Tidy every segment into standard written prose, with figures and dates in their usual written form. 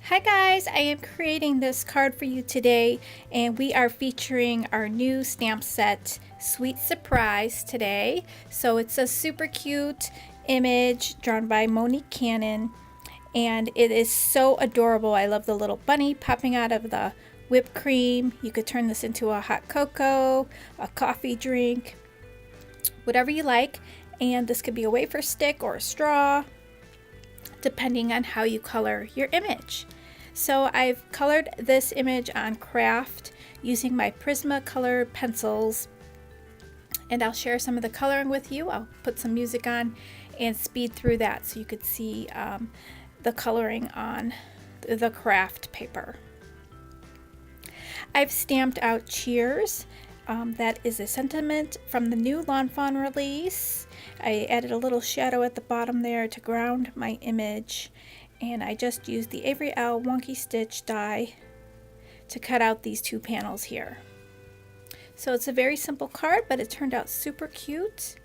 Hi guys, I am creating this card for you today and we are featuring our new stamp set, Sweet Surprise, today. So it's a super cute image drawn by Monique Cannon and it is so adorable. I love the little bunny popping out of the whipped cream. You could turn this into a hot cocoa, a coffee drink, whatever you like. And this could be a wafer stick or a straw, depending on how you color your image. So I've colored this image on Kraft using my Prisma color pencils, and I'll share some of the coloring with you. I'll put some music on and speed through that so you could see the coloring on the Kraft paper. I've stamped out Cheers. That is a sentiment from the new Lawn Fawn release. I added a little shadow at the bottom there to ground my image, and I just used the Avery Elle Wonky Stitch die to cut out these two panels here. So it's a very simple card, but it turned out super cute.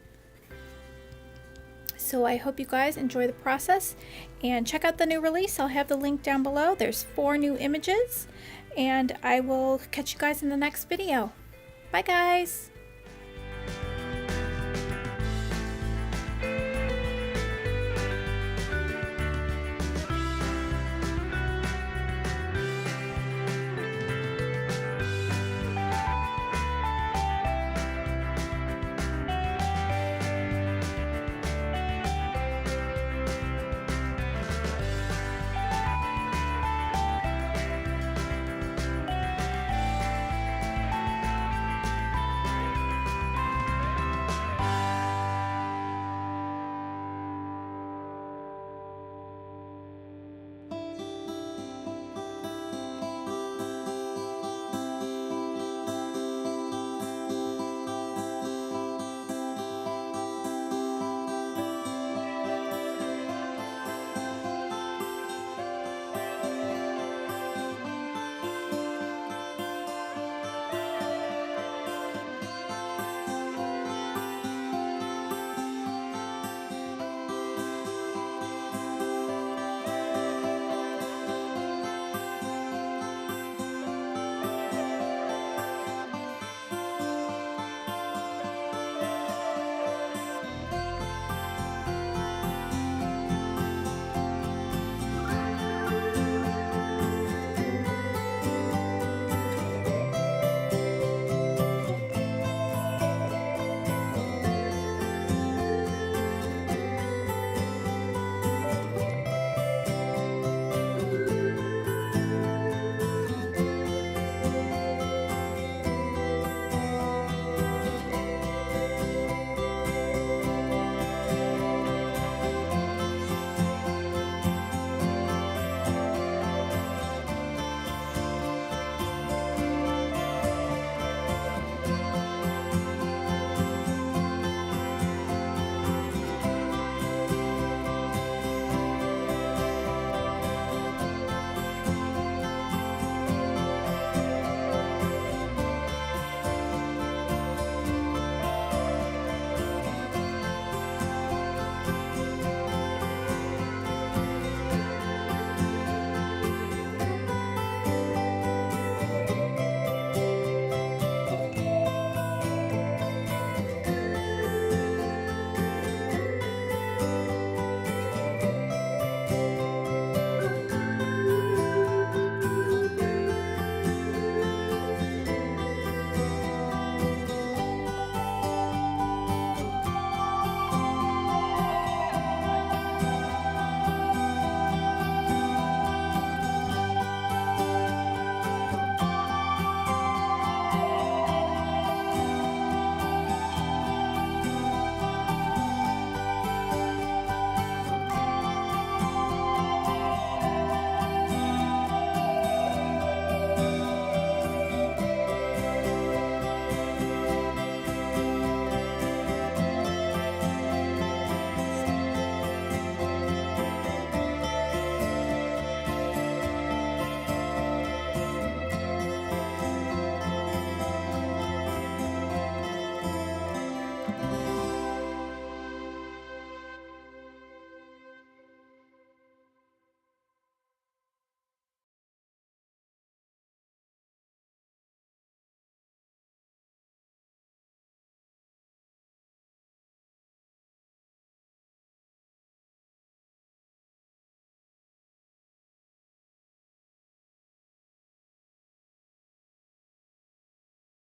So I hope you guys enjoy the process and check out the new release. I'll have the link down below. There's 4 new images, and I will catch you guys in the next video. Bye guys!